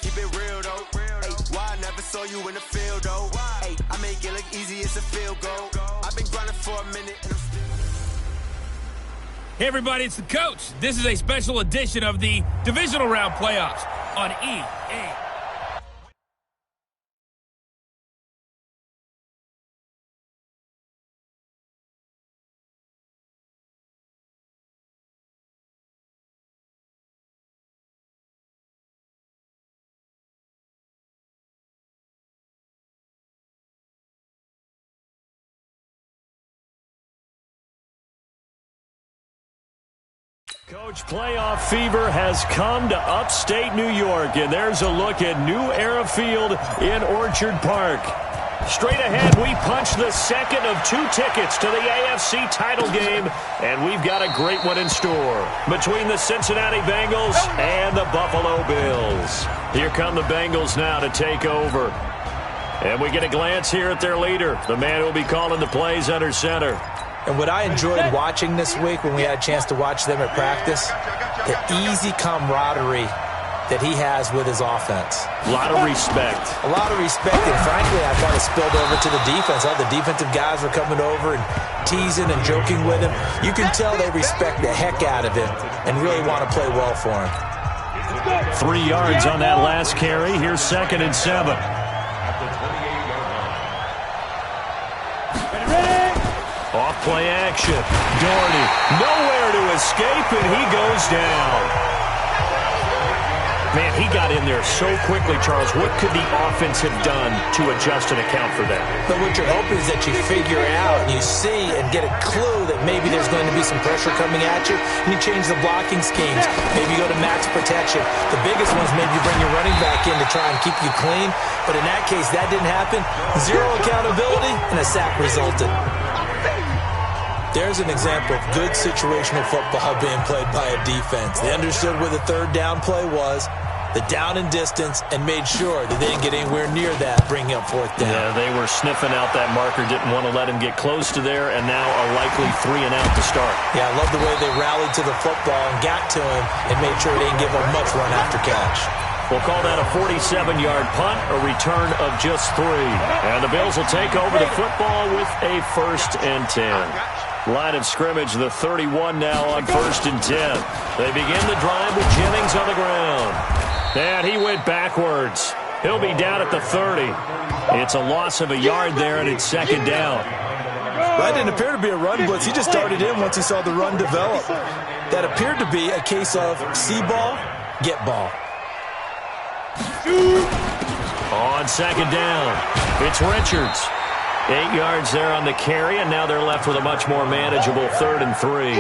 Keep it real though. Ay, why I never saw you in the field though? Ay, I make it look easy, it's a field goal. I've been grinding for a minute and I'm still... Hey everybody, it's the coach. This is a special edition of the divisional round playoffs on EA. Coach, playoff fever has come to upstate New York, and there's a look at New Era Field in Orchard Park. Straight ahead, we punch the second of 2 tickets to the AFC title game, and we've got a great one in store between the Cincinnati Bengals and the Buffalo Bills. Here come the Bengals now to take over. And we get a glance here at their leader, the man who will be calling the plays under center. And what I enjoyed watching this week when we had a chance to watch them at practice, the easy camaraderie that he has with his offense. A lot of respect. A lot of respect, and frankly, I thought it spilled over to the defense. All the defensive guys were coming over and teasing and joking with him. You can tell they respect the heck out of him and really want to play well for him. 3 yards on that last carry. Here's 2nd and 7. Off play action. Doherty nowhere to escape, and he goes down. Man, he got in there so quickly, Charles. What could the offense have done to adjust and account for that? But what you're hoping is that you figure out and you see and get a clue that maybe there's going to be some pressure coming at you, and you change the blocking schemes. Maybe you go to max protection. The biggest ones, maybe you bring your running back in to try and keep you clean. But in that case, that didn't happen. 0 accountability, and a sack resulted. There's an example of good situational football being played by a defense. They understood where the 3rd down play was, the down and distance, and made sure that they didn't get anywhere near that, bringing up 4th down. Yeah, they were sniffing out that marker, didn't want to let him get close to there, and now a likely 3 and out to start. Yeah, I love the way they rallied to the football and got to him and made sure they didn't give him much run after catch. We'll call that a 47-yard punt, a return of just 3. And the Bills will take over the football with a 1st and 10. Line of scrimmage, the 31 now on 1st and 10. They begin the drive with Jennings on the ground. And he went backwards. He'll be down at the 30. It's a loss of a yard there, and it's 2nd down. That didn't appear to be a run blitz. He just started in once he saw the run develop. That appeared to be a case of see ball, get ball. On 2nd down, it's Richards. 8 yards there on the carry, and now they're left with a much more manageable 3rd and 3.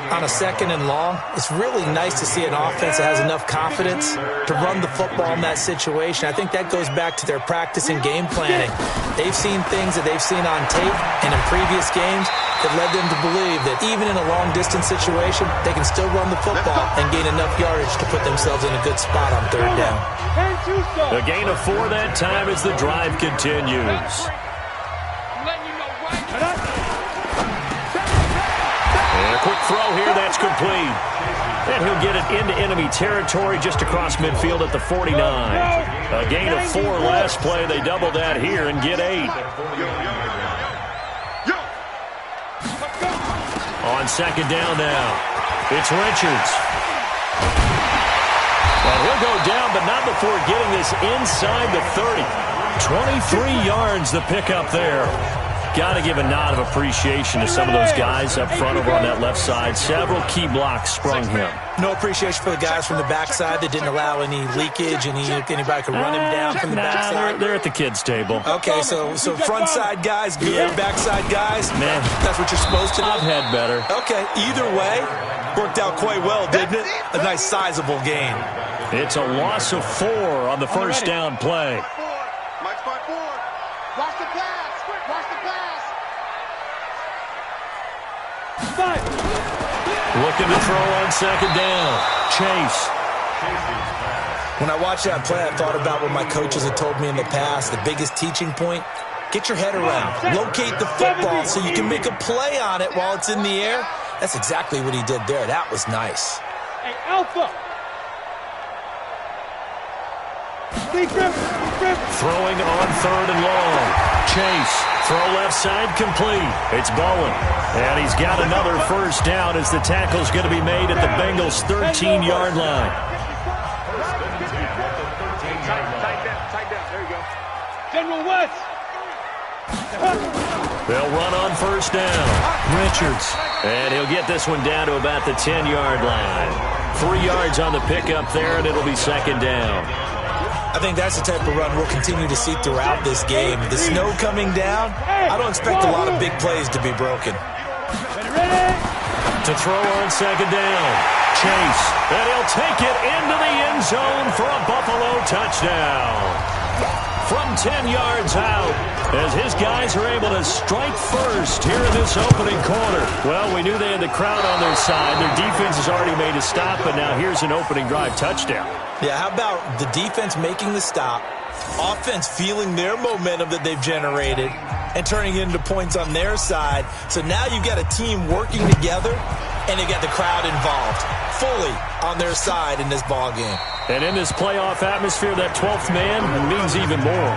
On a 2nd and long, it's really nice to see an offense that has enough confidence to run the football in that situation. I think that goes back to their practice and game planning. They've seen things that they've seen on tape and in previous games that led them to believe that even in a long-distance situation, they can still run the football and gain enough yardage to put themselves in a good spot on 3rd down. A gain of 4 that time as the drive continues. And a quick throw here, that's complete. And he'll get it into enemy territory just across midfield at the 49. A gain of 4 last play. They double that here and get 8. On 2nd down now, it's Richards. Well, he'll go down, but not before getting this inside the 30. 23 yards the pickup there. Got to give a nod of appreciation to some of those guys up front over on that left side. Several key blocks sprung him. No appreciation for the guys from the backside that didn't allow any leakage, and anybody could run him down from the backside. They're at the kids' table. Okay, so front side guys, good. Yeah. Backside guys, man, that's what you're supposed to do. I've had better. Okay, either way, worked out quite well, didn't it? A nice sizable gain. It's a loss of 4 on the 1st down play. Watch the pass. Watch the pass. Looking to throw on 2nd down. Chase. When I watched that play, I thought about what my coaches had told me in the past. The biggest teaching point, get your head around. Locate the football so you can make a play on it while it's in the air. That's exactly what he did there. That was nice. Hey, Alpha. Throwing on 3rd and long. Chase. Throw left side complete. It's Bowen. And he's got another first down as the tackle's going to be made at the Bengals' 13-yard line. Tight down. There you go. General West. They'll run on first down. Richards. And he'll get this one down to about the 10-yard line. 3 yards on the pickup there, and it'll be 2nd down. I think that's the type of run we'll continue to see throughout this game. The snow coming down, I don't expect a lot of big plays to be broken. To throw on 2nd down. Chase. And he'll take it into the end zone for a Buffalo touchdown. From 10 yards out, as his guys are able to strike first here in this opening quarter. Well, we knew they had the crowd on their side. Their defense has already made a stop, but now here's an opening drive touchdown. Yeah, how about the defense making the stop, offense feeling their momentum that they've generated, and turning it into points on their side. So now you've got a team working together, and they got the crowd involved fully on their side in this ball game. And in this playoff atmosphere, that 12th man means even more.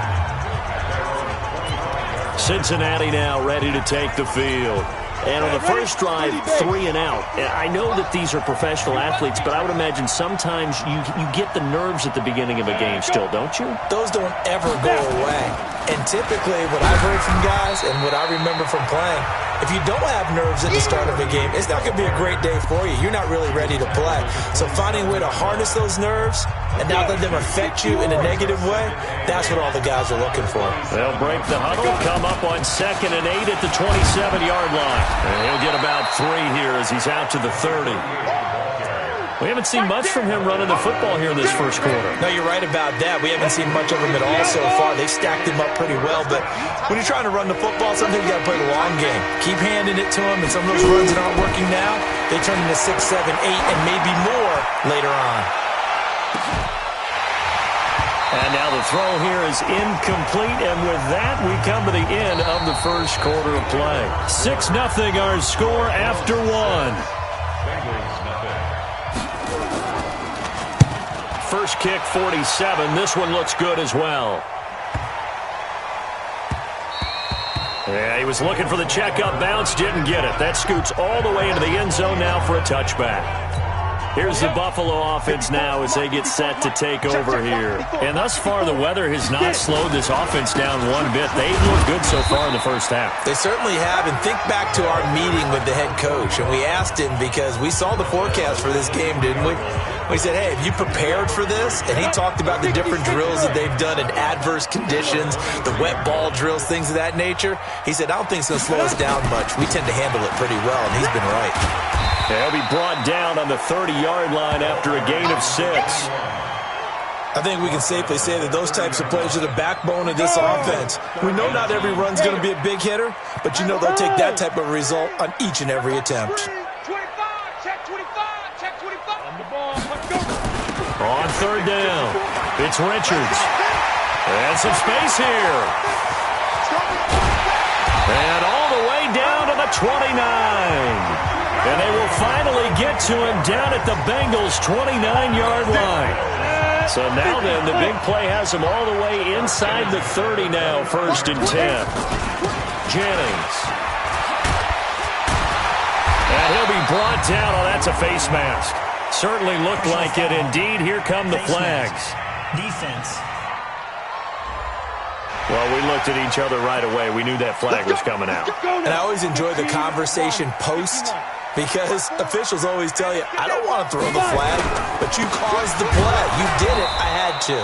Cincinnati now ready to take the field. And on the first drive, 3 and out. I know that these are professional athletes, but I would imagine sometimes you get the nerves at the beginning of a game still, don't you? Those don't ever go away. And typically what I've heard from guys and what I remember from playing, if you don't have nerves at the start of a game, it's not going to be a great day for you. You're not really ready to play. So finding a way to harness those nerves and not let them affect you in a negative way, that's what all the guys are looking for. They'll break the huddle, come up on 2nd and 8 at the 27-yard line. And he'll get about 3 here as he's out to the 30. We haven't seen much from him running the football here in this first quarter. No, you're right about that. We haven't seen much of him at all so far. They've stacked him up pretty well, but when you're trying to run the football, sometimes you got to play the long game. Keep handing it to him, and some of those runs that aren't working now, they turn into 6, 7, 8, and maybe more later on. And now the throw here is incomplete, and with that, we come to the end of the first quarter of play. 6-0 our score after 1. First kick, 47. This one looks good as well. Yeah, he was looking for the checkup bounce, didn't get it. That scoots all the way into the end zone now for a touchback. Here's the Buffalo offense now as they get set to take over here. And thus far, the weather has not slowed this offense down one bit. They've looked good so far in the first half. They certainly have. And think back to our meeting with the head coach. And we asked him because we saw the forecast for this game, didn't we? We said, hey, have you prepared for this? And he talked about the different drills that they've done in adverse conditions, the wet ball drills, things of that nature. He said, I don't think it's going to slow us down much. We tend to handle it pretty well, and he's been right. He'll be brought down on the 30-yard line after a gain of 6. I think we can safely say that those types of plays are the backbone of this offense. We know not every run's going to be a big hitter, but you know they'll take that type of result on each and every attempt. On 3rd down, it's Richards. And some space here. And all the way down to the 29. And they will finally get to him down at the Bengals' 29-yard line. So now then, the big play has him all the way inside the 30 now, 1st and 10. Jennings. And he'll be brought down. Oh, that's a face mask. Certainly looked like it. Indeed, here come the flags. Defense. Well, we looked at each other right away. We knew that flag was coming out. And I always enjoy the conversation post because officials always tell you, I don't want to throw the flag, but you caused the play. You did it. I had to.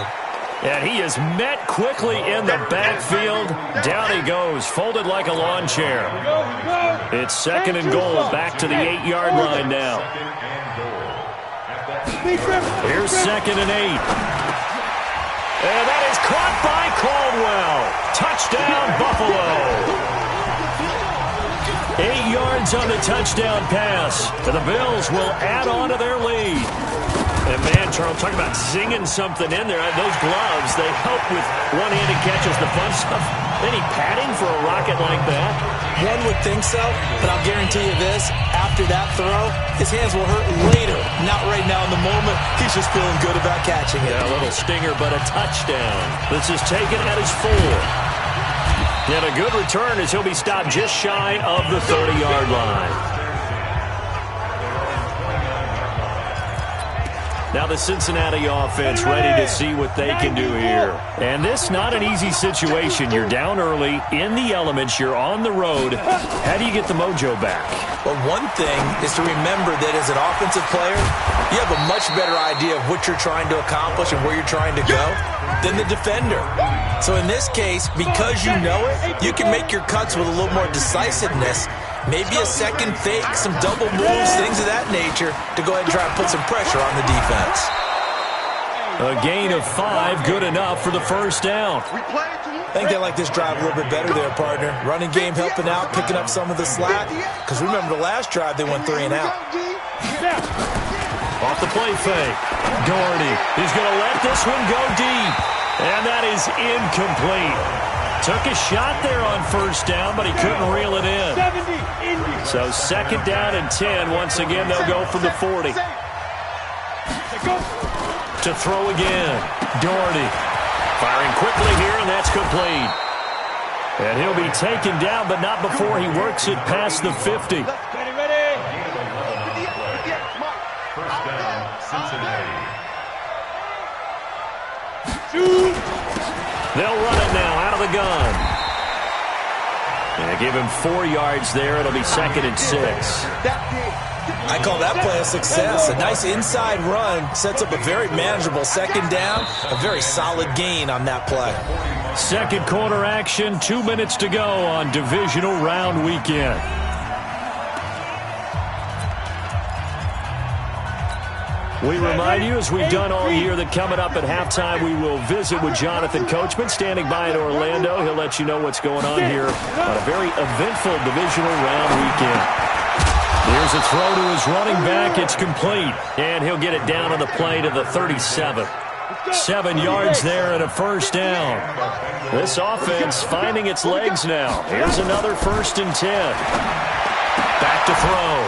And he is met quickly in the backfield. Down he goes, folded like a lawn chair. It's 2nd and goal, back to the 8-yard line now. Here's 2nd and 8. And that is caught by Caldwell. Touchdown, Buffalo. 8 yards on the touchdown pass. And the Bills will add on to their lead. And man, Charles, talking about zinging something in there. Those gloves, they help with one-handed catches, the fun stuff. Any padding for a rocket like that? One would think so, but I'll guarantee you this. After that throw, his hands will hurt later, Not right now in the moment. He's just feeling good about catching it. Yeah, a little stinger, but a touchdown. This is taken at his 4. And a good return as he'll be stopped just shy of the 30-yard line. Now the Cincinnati offense ready to see what they can do here. And this not an easy situation. You're down early, in the elements, you're on the road. How do you get the mojo back? Well, one thing is to remember that as an offensive player, you have a much better idea of what you're trying to accomplish and where you're trying to go than the defender. So in this case, because you know it, you can make your cuts with a little more decisiveness. Maybe a second fake, some double moves, things of that nature to go ahead and try and put some pressure on the defense. A gain of 5, good enough for the first down. I think they like this drive a little bit better there, partner. Running game helping out, picking up some of the slack. Because remember the last drive, they went 3 and out. Off the play fake. Doherty is going to let this one go deep. And that is incomplete. Took a shot there on first down, but he couldn't reel it in. So second down and 10. Once again, they'll go from the 40. To throw again. Doherty firing quickly here, and that's complete. And he'll be taken down, but not before he works it past the 50. First down, Cincinnati. They'll run it now out of the gun. And give him 4 yards there. It'll be second and 6. I call that play a success. A nice inside run sets up a very manageable second down. A very solid gain on that play. Second quarter action, 2 minutes to go on divisional round weekend. We remind you, as we've done all year, that coming up at halftime, we will visit with Jonathan Coachman, standing by in Orlando. He'll let you know what's going on here on a very eventful divisional round weekend. Here's a throw to his running back. It's complete, and he'll get it down on the play to the 37. 7 yards there and a first down. This offense finding its legs now. Here's another first and 10. Back to throw.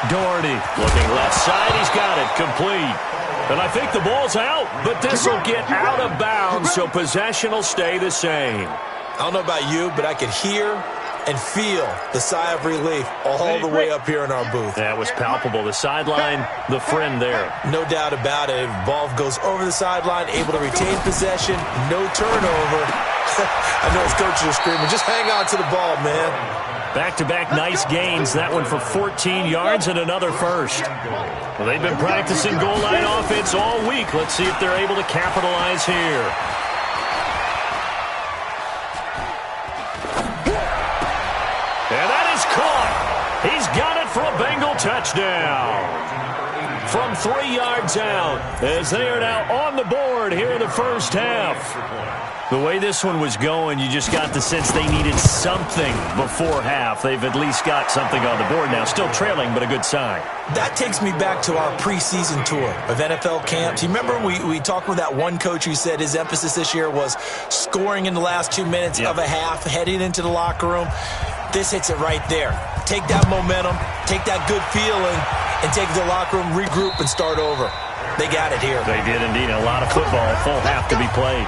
Doherty looking left side. He's got it complete. And I think the ball's out, but this will get out of bounds, so possession will stay the same. I don't know about you, but I could hear and feel the sigh of relief all the way up here in our booth. That was palpable. The sideline, the friend there. No doubt about it. Ball goes over the sideline, able to retain possession, no turnover. I know his coaches are screaming, just hang on to the ball, man. Back-to-back nice gains. That one for 14 yards and another first. Well, they've been practicing goal line offense all week. Let's see if they're able to capitalize here. And that is caught. He's got it for a Bengal touchdown. From 3 yards out, as they are now on the board here in the first half. The way this one was going, you just got the sense they needed something before half. They've at least got something on the board now. Still trailing, but a good sign. That takes me back to our preseason tour of NFL camps. You remember we talked with that one coach who said his emphasis this year was scoring in the last 2 minutes of a half, heading into the locker room. This hits it right there. Take that momentum, take that good feeling, and take it to the locker room, regroup, and start over. They got it here. They did indeed. A lot of football, full half to be played.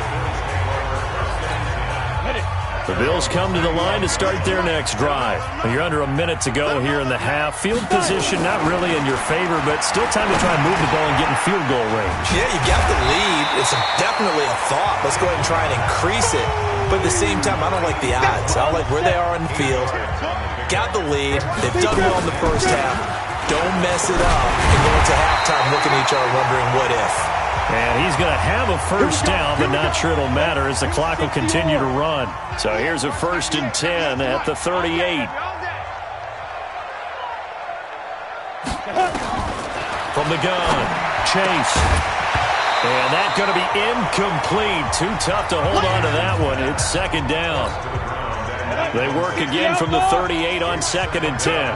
The Bills come to the line to start their next drive. You're under a minute to go here in the half. Field position not really in your favor, but still time to try and move the ball and get in field goal range. Yeah, you got the lead. It's definitely a thought. Let's go ahead and try and increase it. But at the same time, I don't like the odds. I don't like where they are in the field. Got the lead. They've done well in the first half. Don't mess it up and go into halftime looking at each other wondering what if. And he's going to have a first down, but not sure it'll matter as the clock will continue to run. So here's a first and 10 at the 38. From the gun, Chase. And that's going to be incomplete. Too tough to hold on to that one. It's second down. They work again from the 38 on second and 10.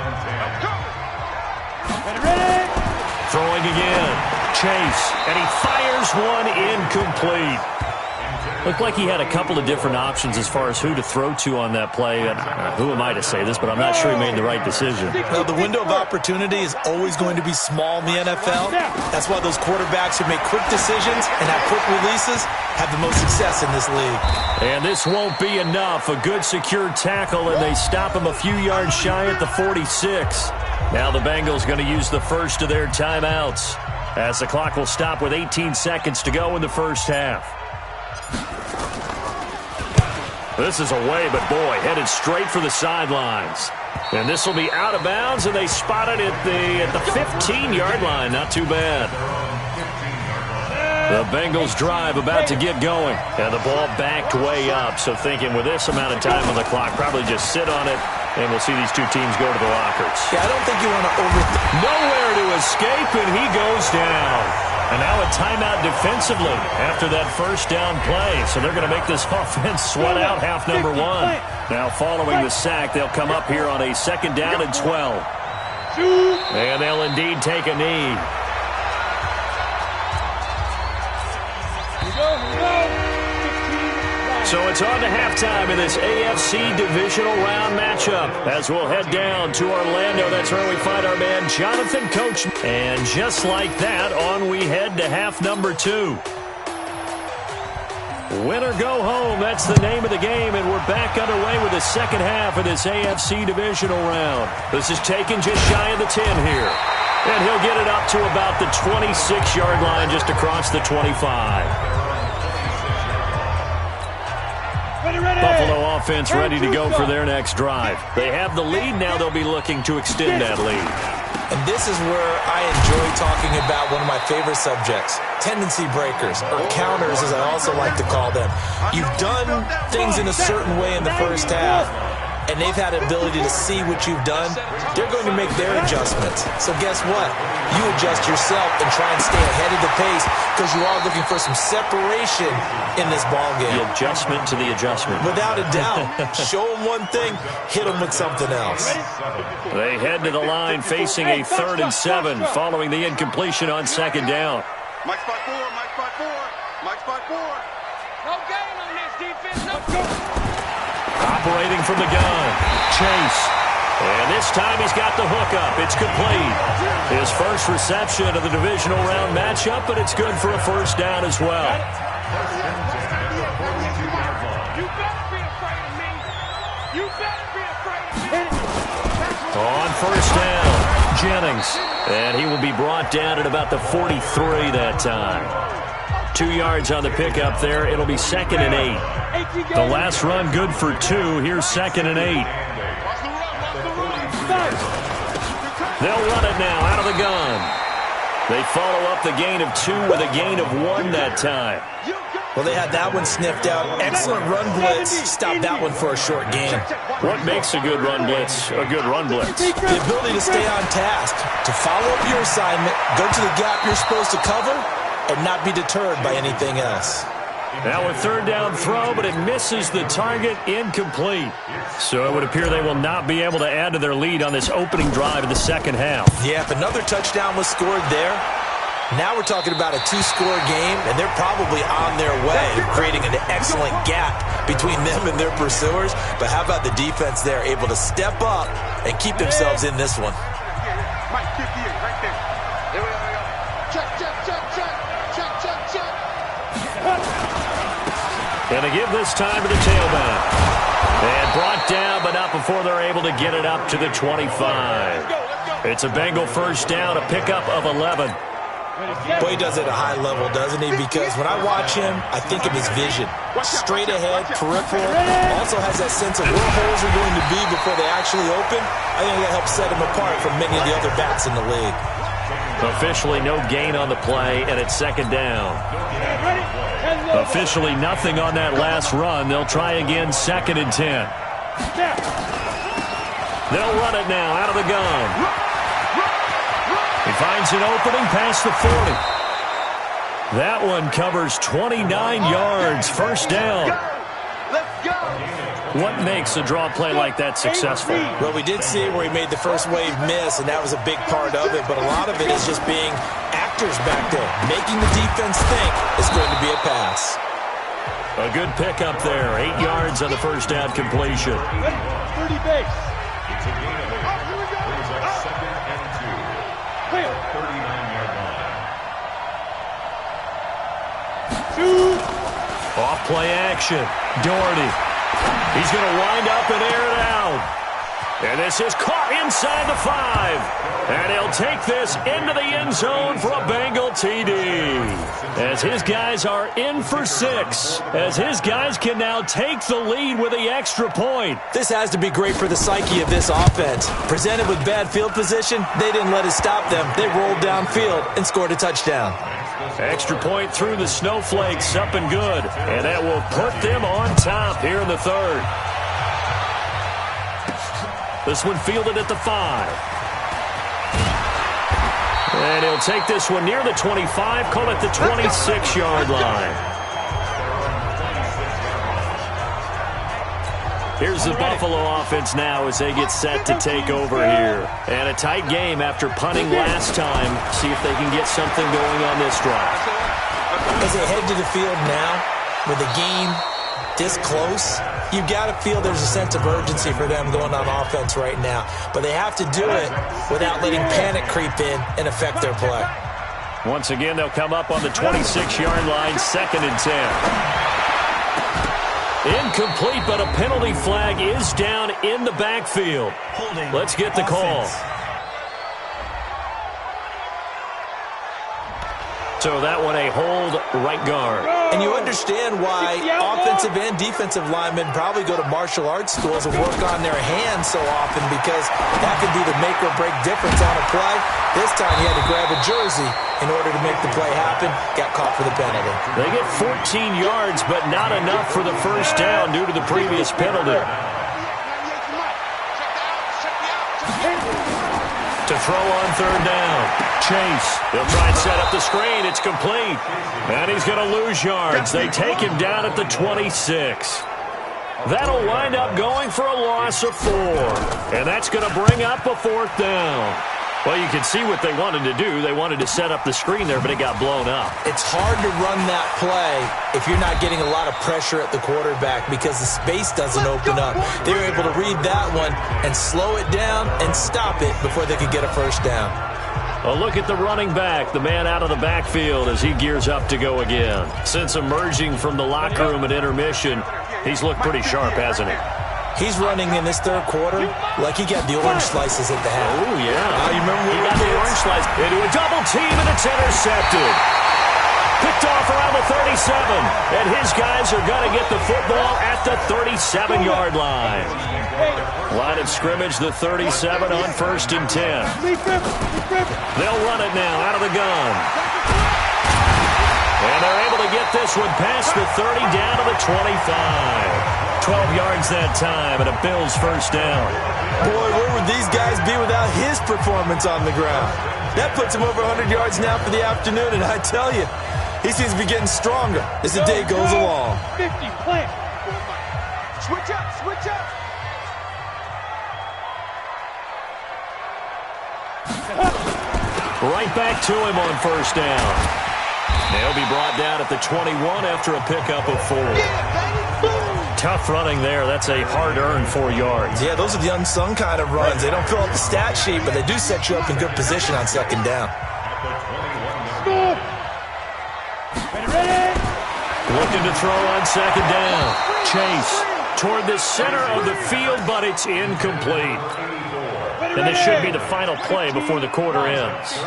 Throwing again. Chase, and he fires one incomplete. Looked like he had a couple of different options as far as who to throw to on that play. Who am I to say this, but I'm not sure he made the right decision. Well, the window of opportunity is always going to be small in the NFL. That's why those quarterbacks who make quick decisions and have quick releases have the most success in this league. And this won't be enough. A good secure tackle, and they stop him a few yards shy at the 46. Now the Bengals going to use the first of their timeouts, as the clock will stop with 18 seconds to go in the first half. This is away, but boy, headed straight for the sidelines. And this will be out of bounds, and they spot it at the 15-yard line. Not too bad. The Bengals drive about to get going. And the ball backed way up, so thinking with this amount of time on the clock, probably just sit on it, and we'll see these two teams go to the lockers. Yeah, I don't think you want to overthink. Nowhere to escape, and he goes down. And now a timeout defensively after that first down play. So they're going to make this offense sweat out half number one. Now following the sack, they'll come up here on a second down and 12. And they'll indeed take a knee. So it's on to halftime in this AFC divisional round matchup as we'll head down to Orlando. That's where we find our man Jonathan Coach. And just like that, on we head to half number two. Win or go home, that's the name of the game, and we're back underway with the second half of this AFC divisional round. This is taken just shy of the 10 here. And he'll get it up to about the 26-yard line, just across the 25. Buffalo offense ready to go for their next drive. They have the lead. Now they'll be looking to extend that lead. And this is where I enjoy talking about one of my favorite subjects, tendency breakers, or counters as I also like to call them. You've done things in a certain way in the first half, and they've had the ability to see what you've done. They're going to make their adjustments. So guess what? You adjust yourself and try and stay ahead of the pace because you are looking for some separation in this ball game. The adjustment to the adjustment. Without a doubt. Show them one thing, hit them with something else. They head to the line facing a 3rd and 7 following the incompletion on second down. Mike spot 4, Mike spot 4, Mike spot 4. No game on this defense, no go. Operating from the gun, Chase. And this time he's got the hook up. It's complete. His first reception of the divisional round matchup, but it's good for a first down as well. You better be afraid of me. You better be afraid of me. On first down, Jennings. And he will be brought down at about the 43 that time. 2 yards on the pickup there. It'll be 2nd and 8. The last run good for 2. Here's 2nd and 8. They'll run it now out of the gun. They follow up the gain of 2 with a gain of 1 that time. Well, they had that one sniffed out. Excellent run blitz. Stop that one for a short gain. What makes a good run blitz a good run blitz? The ability to stay on task, to follow up your assignment, go to the gap you're supposed to cover, and not be deterred by anything else. Now a 3rd down throw, but it misses the target, incomplete. So it would appear they will not be able to add to their lead on this opening drive in the second half. Yeah, if another touchdown was scored there, now we're talking about a 2-score game, and they're probably on their way, creating an excellent gap between them and their pursuers. But how about the defense there, able to step up and keep themselves in this one? Mike 58, right there. There we go. Check, check, check, check. Check, check, check. And they give this time to the tailback. And brought down, but not before they're able to get it up to the 25. It's a Bengal first down, a pickup of 11. Boy, he does it at a high level, doesn't he? Because when I watch him, I think of his vision. Straight ahead, peripheral. Also has that sense of where holes are going to be before they actually open. I think that helps set him apart from many of the other backs in the league. Officially no gain on the play, and it's 2nd down. Officially nothing on that last run. They'll try again, 2nd and 10. They'll run it now out of the gun. He finds an opening past the 40. That one covers 29 yards, first down. What makes a draw play like that successful? Well, we did see where he made the first wave miss, and that was a big part of it. But a lot of it is just being actors back there, making the defense think it's going to be a pass. A good pickup there. 8 yards on the first down completion. 30 base. It's a gain of 8. Brings up 2nd and 2. 39-yard line. Off play action. Doherty. He's going to wind up and air it out. And this is caught inside the 5. And he'll take this into the end zone for a Bengal TD. As his guys are in for 6. As his guys can now take the lead with the extra point. This has to be great for the psyche of this offense. Presented with bad field position, they didn't let it stop them. They rolled downfield and scored a touchdown. Extra point through the snowflakes, up and good. And that will put them on top here in the 3rd. This one fielded at the 5. And he'll take this one near the 25, call it the 26-yard line. Here's the Buffalo offense now as they get set to take over here. And a tight game after punting last time. See if they can get something going on this drive. As they head to the field now, with the game this close, you've got to feel there's a sense of urgency for them going on offense right now. But they have to do it without letting panic creep in and affect their play. Once again, they'll come up on the 26-yard line, 2nd and 10. Incomplete, but a penalty flag is down in the backfield. Let's get the call. So that one a hold right guard. And you understand why offensive and defensive linemen probably go to martial arts schools and work on their hands so often, because that could be the make or break difference on a play. This time he had to grab a jersey in order to make the play happen. Got caught for the penalty. They get 14 yards, but not enough for the first down due to the previous penalty. To throw on 3rd down. Chase. He'll try and set up the screen. It's complete. And he's going to lose yards. They take him down at the 26. That'll wind up going for a loss of 4. And that's going to bring up a 4th down. Well, you can see what they wanted to do. They wanted to set up the screen there, but it got blown up. It's hard to run that play if you're not getting a lot of pressure at the quarterback, because the space doesn't open up. They were able to read that one and slow it down and stop it before they could get a first down. A look at the running back, the man out of the backfield as he gears up to go again. Since emerging from the locker room at intermission, he's looked pretty sharp, hasn't he? He's running in this 3rd quarter like he got the orange slices at the half. Oh, yeah. You remember when he got the orange slice into a double team, and it's intercepted. Picked off around the 37, and his guys are going to get the football at the 37-yard line. Line of scrimmage, the 37 on 1st and 10. They'll run it now out of the gun. And they're able to get this one past the 30 down to the 25. 12 yards that time, and a Bills first down. Boy, where would these guys be without his performance on the ground? That puts him over 100 yards now for the afternoon, and I tell you, he seems to be getting stronger as the day goes along. 50, plant. Switch up, switch up. Right back to him on first down. They'll be brought down at the 21 after a pickup of 4. Tough running there. That's a hard-earned 4 yards. Yeah, those are the unsung kind of runs. They don't fill up the stat sheet, but they do set you up in good position on 2nd down. Looking to throw on 2nd down. Chase toward the center of the field, but it's incomplete. And this should be the final play before the quarter ends.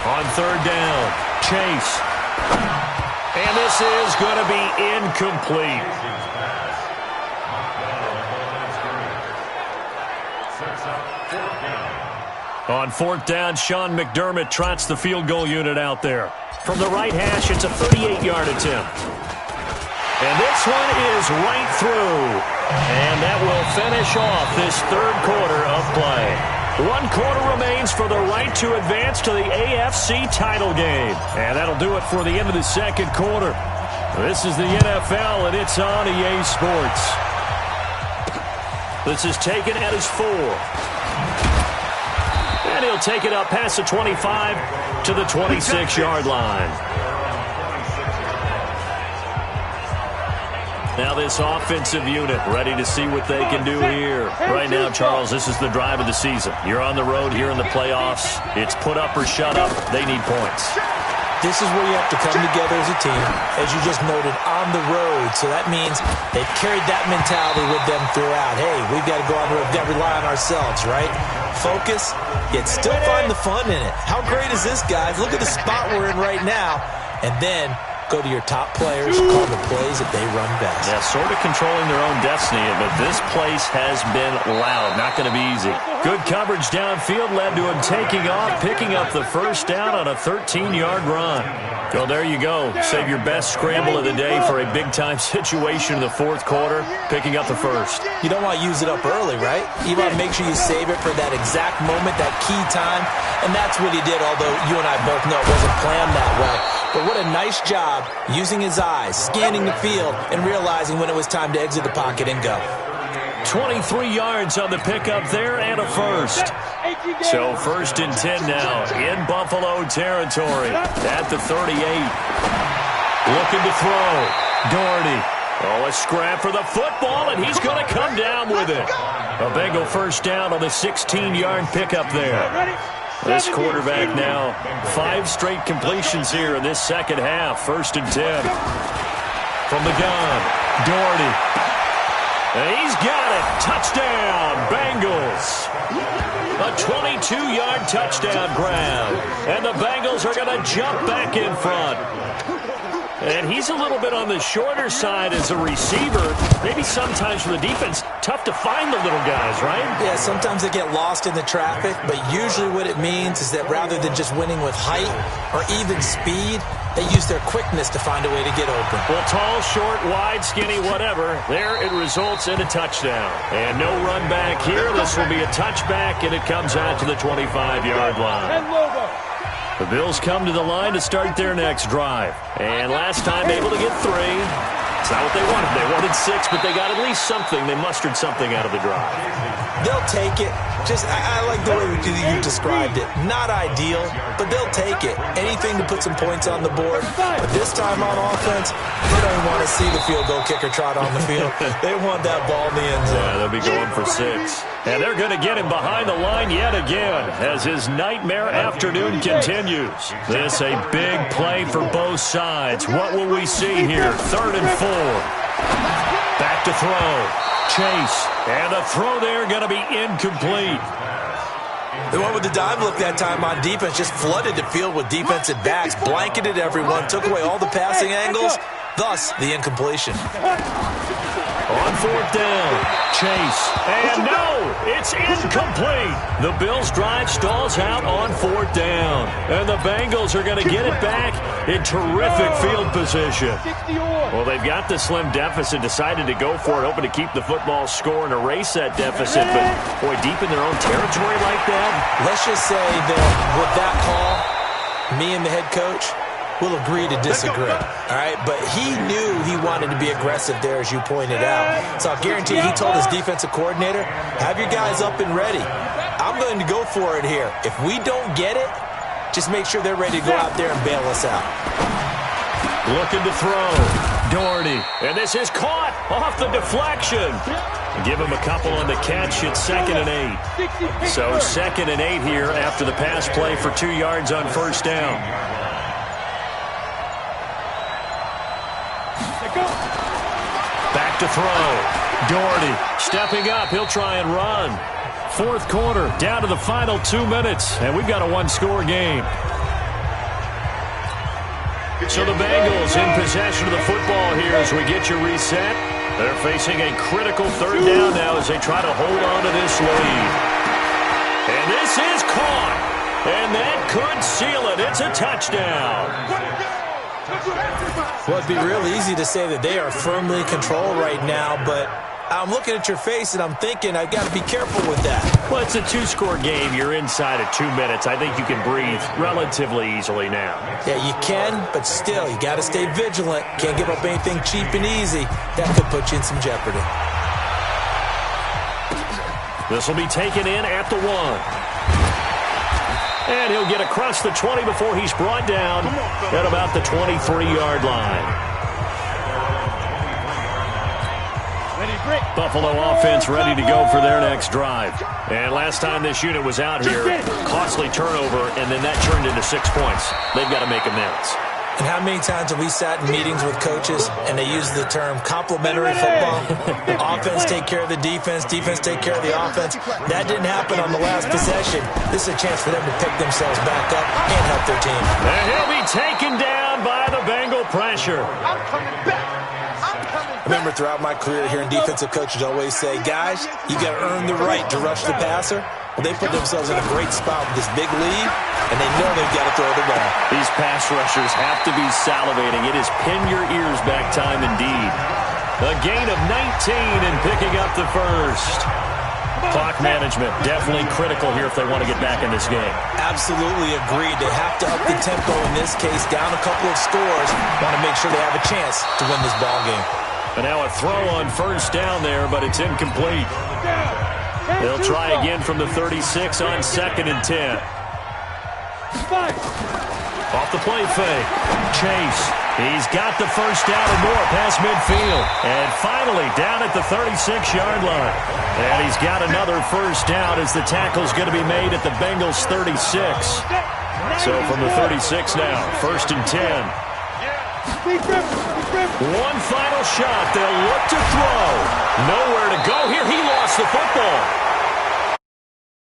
On 3rd down, Chase. And this is going to be incomplete. On 4th down, Sean McDermott trots the field goal unit out there. From the right hash, it's a 38-yard attempt. And this one is right through. And that will finish off this 3rd quarter of play. 1 quarter remains for the right to advance to the AFC title game. And that'll do it for the end of the 2nd quarter. This is the NFL, and it's on EA Sports. This is taken at his 4. And he'll take it up past the 25 to the 26-yard line. Now this offensive unit ready to see what they can do here. Right now, Charles, this is the drive of the season. You're on the road here in the playoffs. It's put up or shut up. They need points. This is where you have to come together as a team, as you just noted, on the road. So that means they've carried that mentality with them throughout. Hey, we've got to go on the road. We've got to rely on ourselves, right? Focus, yet still find the fun in it. How great is this, guys? Look at the spot we're in right now. And then go to your top players, call the plays that they run best. Yeah, sort of controlling their own destiny, but this place has been loud. Not going to be easy. Good coverage downfield led to him taking off, picking up the first down on a 13-yard run. Well, there you go. Save your best scramble of the day for a big-time situation in the fourth quarter, picking up the first. You don't want to use it up early, right? You want to make sure you save it for that exact moment, that key time, and that's what he did, although you and I both know it wasn't planned that way. But what a nice job using his eyes, scanning the field, and realizing when it was time to exit the pocket and go. 23 yards on the pickup there and a first. So 1st and 10 now in Buffalo territory at the 38. Looking to throw. Doherty. Oh, a scrap for the football, and he's going to come down with it. A Bengal first down on the 16-yard pickup there. This quarterback now, 5 straight completions here in this second half. 1st and 10. From the gun, Doherty. And he's got it. Touchdown, Bengals. A 22-yard touchdown grab. And the Bengals are going to jump back in front. And he's a little bit on the shorter side as a receiver. Maybe sometimes for the defense, tough to find the little guys, right? Yeah, sometimes they get lost in the traffic, but usually what it means is that rather than just winning with height or even speed, they use their quickness to find a way to get open. Well, tall, short, wide, skinny, whatever, there it results in a touchdown. And no run back here. This will be a touchback, and it comes out to the 25-yard line. The Bills come to the line to start their next drive. And last time able to get 3. It's not what they wanted. They wanted 6, but they got at least something. They mustered something out of the drive. They'll take it. I like the way you described it. Not ideal, but they'll take it. Anything to put some points on the board. But this time on offense, they don't want to see the field goal kicker trot on the field. They want that ball in the end zone. Yeah, they'll be going for 6. And they're going to get him behind the line yet again as his nightmare afternoon continues. This a big play for both sides. What will we see here? 3rd and 4. Back to throw. Chase. And the throw there going to be incomplete. They went with the dive look that time on defense, just flooded the field with defensive backs, blanketed everyone, took away all the passing angles, thus the incompletion. On 4th down, Chase, and no, it's incomplete. The Bills' drive stalls out on 4th down, and the Bengals are going to get it back in terrific field position. Well, they've got the slim deficit, decided to go for it, hoping to keep the football score and erase that deficit, but boy, deep in their own territory like that. Let's just say that with that call, me and the head coach will agree to disagree, all right? But he knew he wanted to be aggressive there, as you pointed out. So I guarantee he told his defensive coordinator, have your guys up and ready. I'm going to go for it here. If we don't get it, just make sure they're ready to go out there and bail us out. Looking to throw. Doherty. And this is caught off the deflection. Give him a couple on the catch. It's 2nd and 8. So 2nd and 8 here after the pass play for 2 yards on 1st down. Back to throw. Doherty stepping up. He'll try and run. 4th quarter, down to the final 2 minutes, and we've got a 1-score game. So the Bengals in possession of the football here as we get you reset. They're facing a critical 3rd down now as they try to hold on to this lead. And this is caught. And that could seal it. It's a touchdown. Well, it'd be real easy to say that they are firmly in control right now, but I'm looking at your face and I'm thinking I've got to be careful with that. Well, it's a 2-score game. You're inside of 2 minutes. I think you can breathe relatively easily now. Yeah, you can, but still, you got to stay vigilant. Can't give up anything cheap and easy. That could put you in some jeopardy. This will be taken in at the 1. And he'll get across the 20 before he's brought down at about the 23-yard line. Buffalo offense ready to go for their next drive. And last time this unit was out here, costly turnover, and then that turned into 6 points. They've got to make amends. And how many times have we sat in meetings with coaches and they use the term complementary football? Offense take care of the defense, defense take care of the offense. That didn't happen on the last possession. This is a chance for them to pick themselves back up and help their team. And he'll be taken down by the Bengal pressure. I'm coming back. I remember throughout my career hearing defensive coaches always say, guys, you got to earn the right to rush the passer. Well, they put themselves in a great spot with this big lead, and they know they've got to throw the ball. These pass rushers have to be salivating. It is pin your ears back time indeed. A gain of 19 and picking up the first. Clock management definitely critical here if they want to get back in this game. Absolutely agreed. They have to up the tempo in this case, down a couple of scores. Want to make sure they have a chance to win this ball game. And now a throw on first down there, but it's incomplete. They'll try again from the 36 on 2nd and 10. Off the play fake. Chase. He's got the first down or more past midfield. And finally down at the 36-yard line. And he's got another first down as the tackle's going to be made at the Bengals' 36. So from the 36 now, 1st and 10. One final shot. They'll look to throw. Nowhere to go here. He lost the football.